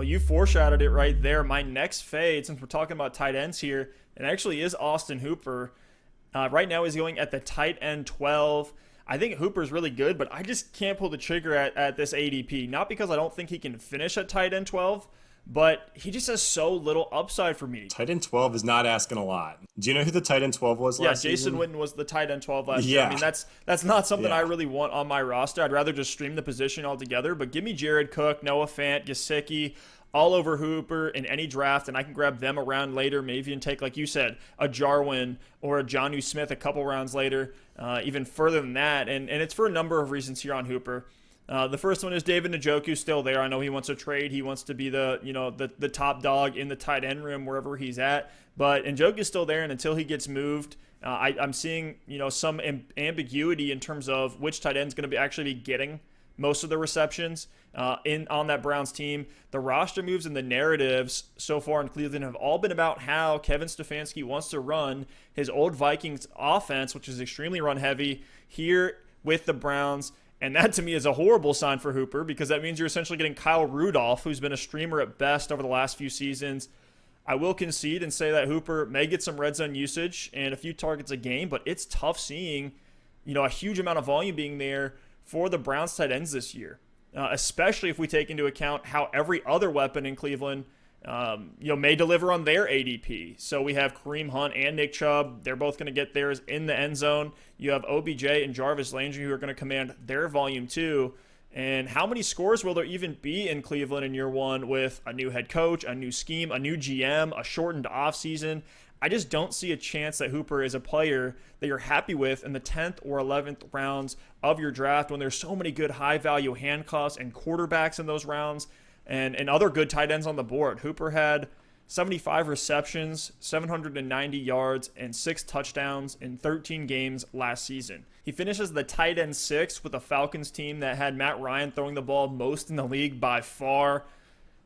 Well, you foreshadowed it right there. My next fade, since we're talking about tight ends here, it actually is Austin Hooper. Right now he's going at the tight end 12. I think Hooper's really good, but I just can't pull the trigger at this ADP. Not because I don't think he can finish at tight end 12, but he just has so little upside for me. Tight end 12 is not asking a lot. Do you know who the tight end 12 was Yeah, last Jason season? Witten was the tight end 12 last year. Yeah. I mean, that's not something Yeah. I really want on my roster. I'd rather just stream the position altogether. But give me Jared Cook, Noah Fant, Gesicki, all over Hooper in any draft, and I can grab them around later. Maybe even take, like you said, a Jarwin or a Jonnu Smith a couple rounds later, even further than that. And it's for a number of reasons here on Hooper. The first one is David Njoku's still there. I know he wants to trade. He wants to be the top dog in the tight end room wherever he's at. But Njoku's still there, and until he gets moved, I'm seeing some ambiguity in terms of which tight end's going to actually be getting most of the receptions on that Browns team. The roster moves and the narratives so far in Cleveland have all been about how Kevin Stefanski wants to run his old Vikings offense, which is extremely run heavy, here with the Browns. And that to me is a horrible sign for Hooper, because that means you're essentially getting Kyle Rudolph, who's been a streamer at best over the last few seasons. I will concede and say that Hooper may get some red zone usage and a few targets a game, but it's tough seeing a huge amount of volume being there for the Browns tight ends this year, especially if we take into account how every other weapon in Cleveland may deliver on their ADP. So we have Kareem Hunt and Nick Chubb. They're both going to get theirs in the end zone. You have OBJ and Jarvis Landry, who are going to command their volume too. And how many scores will there even be in Cleveland in year one with a new head coach, a new scheme, a new GM, a shortened offseason? I just don't see a chance that Hooper is a player that you're happy with in the 10th or 11th rounds of your draft when there's so many good high-value handcuffs and quarterbacks in those rounds and other good tight ends on the board. Hooper had 75 receptions, 790 yards, and 6 touchdowns in 13 games last season. He finishes the tight end 6 with a Falcons team that had Matt Ryan throwing the ball most in the league by far.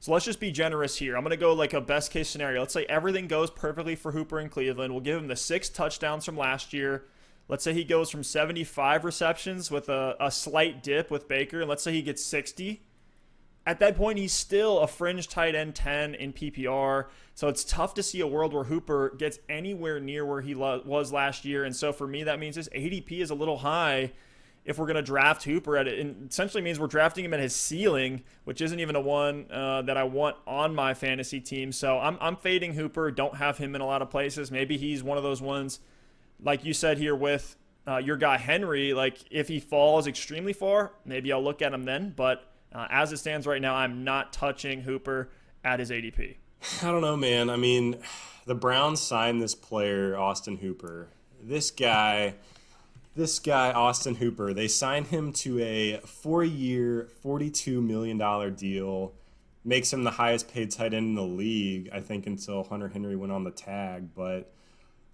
So let's just be generous here. I'm going to go like a best case scenario. Let's say everything goes perfectly for Hooper in Cleveland. We'll give him the 6 touchdowns from last year. Let's say he goes from 75 receptions with a slight dip with Baker, and let's say he gets 60. At that point, he's still a fringe tight end 10 in PPR. So it's tough to see a world where Hooper gets anywhere near where he was last year. And so for me, that means his ADP is a little high if we're going to draft Hooper at it. And essentially means we're drafting him at his ceiling, which isn't even a one that I want on my fantasy team. So I'm fading Hooper. Don't have him in a lot of places. Maybe he's one of those ones, like you said here with your guy Henry. Like if he falls extremely far, maybe I'll look at him then. But as it stands right now, I'm not touching Hooper at his ADP. I don't know, man. I mean, the Browns signed this player, Austin Hooper. This guy, Austin Hooper, they signed him to a 4-year, $42 million deal. Makes him the highest paid tight end in the league, I think, until Hunter Henry went on the tag. But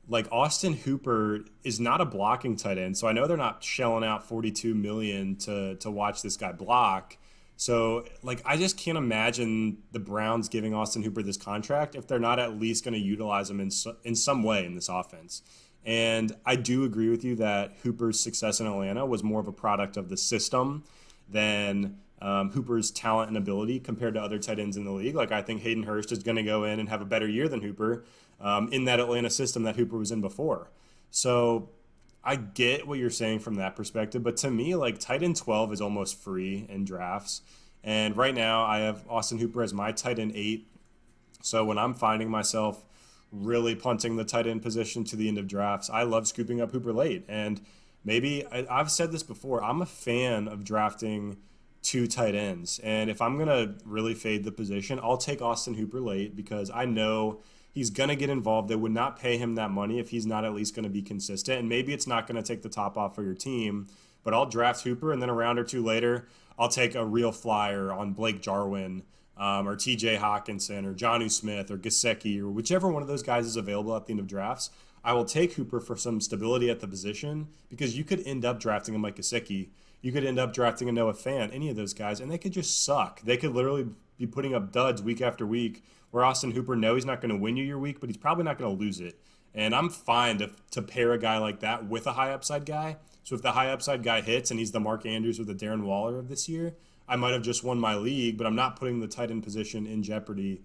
like Austin Hooper is not a blocking tight end, so I know they're not shelling out $42 million to watch this guy block. So, like, I just can't imagine the Browns giving Austin Hooper this contract if they're not at least going to utilize him in some way in this offense. And I do agree with you that Hooper's success in Atlanta was more of a product of the system than Hooper's talent and ability compared to other tight ends in the league. Like, I think Hayden Hurst is going to go in and have a better year than Hooper in that Atlanta system that Hooper was in before. So I get what you're saying from that perspective, but to me, like, tight end 12 is almost free in drafts. And right now I have Austin Hooper as my tight end 8. So when I'm finding myself really punting the tight end position to the end of drafts, I love scooping up Hooper late. And maybe I've said this before, I'm a fan of drafting 2 tight ends. And if I'm going to really fade the position, I'll take Austin Hooper late because I know he's going to get involved. They would not pay him that money if he's not at least going to be consistent. And maybe it's not going to take the top off for your team, but I'll draft Hooper, and then a round or two later, I'll take a real flyer on Blake Jarwin or TJ Hawkinson or Jonnu Smith or Gesicki or whichever one of those guys is available at the end of drafts. I will take Hooper for some stability at the position because you could end up drafting him like Gesicki. You could end up drafting a Noah Fant, any of those guys, and they could just suck. They could literally be putting up duds week after week where Austin Hooper, no, he's not going to win you your week, but he's probably not going to lose it. And I'm fine to pair a guy like that with a high upside guy So if the high upside guy hits and he's the Mark Andrews or the Darren Waller of this year, I might have just won my league, but I'm not putting the tight end position in jeopardy,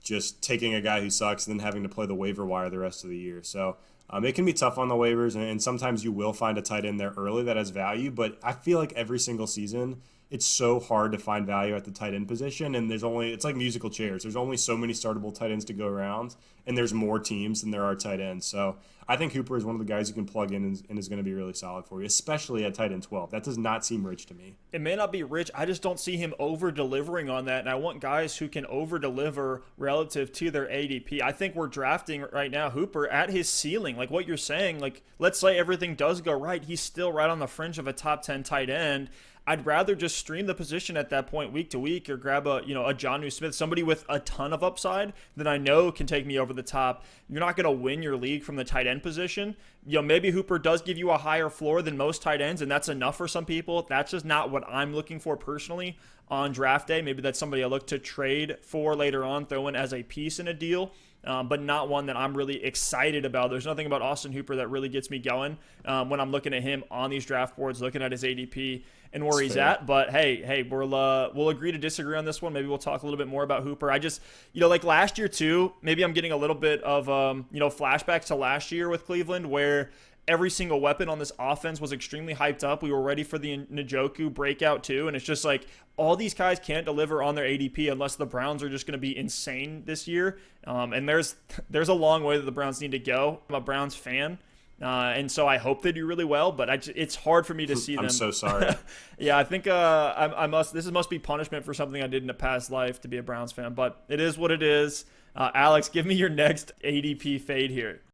just taking a guy who sucks and then having to play the waiver wire the rest of the year. So it can be tough on the waivers, and sometimes you will find a tight end there early that has value, but I feel like every single season it's so hard to find value at the tight end position, and it's like musical chairs. There's only so many startable tight ends to go around, and there's more teams than there are tight ends. So I think Hooper is one of the guys you can plug in and is going to be really solid for you, especially at tight end 12. That does not seem rich to me. It may not be rich. I just don't see him over delivering on that. And I want guys who can over deliver relative to their ADP. I think we're drafting right now Hooper at his ceiling. Like what you're saying, like let's say everything does go right. He's still right on the fringe of a top 10 tight end. I'd rather just stream the position at that point week to week or grab a Jonnu Smith, somebody with a ton of upside that I know can take me over the top. You're not going to win your league from the tight end position. Maybe Hooper does give you a higher floor than most tight ends, and that's enough for some people. That's just not what I'm looking for personally on draft day. Maybe that's somebody I look to trade for later on, throw in as a piece in a deal. But not one that I'm really excited about. There's nothing about Austin Hooper that really gets me going when I'm looking at him on these draft boards, looking at his ADP and where he's at. But hey, we'll agree to disagree on this one. Maybe we'll talk a little bit more about Hooper. I just, like last year too, maybe I'm getting a little bit of, flashbacks to last year with Cleveland where every single weapon on this offense was extremely hyped up. We were ready for the Njoku breakout too. And it's just like all these guys can't deliver on their ADP unless the Browns are just going to be insane this year. And there's a long way that the Browns need to go. I'm a Browns fan. And so I hope they do really well, but it's hard for me to see them. I'm so sorry. Yeah, I think this must be punishment for something I did in a past life to be a Browns fan, but it is what it is. Alex, give me your next ADP fade here.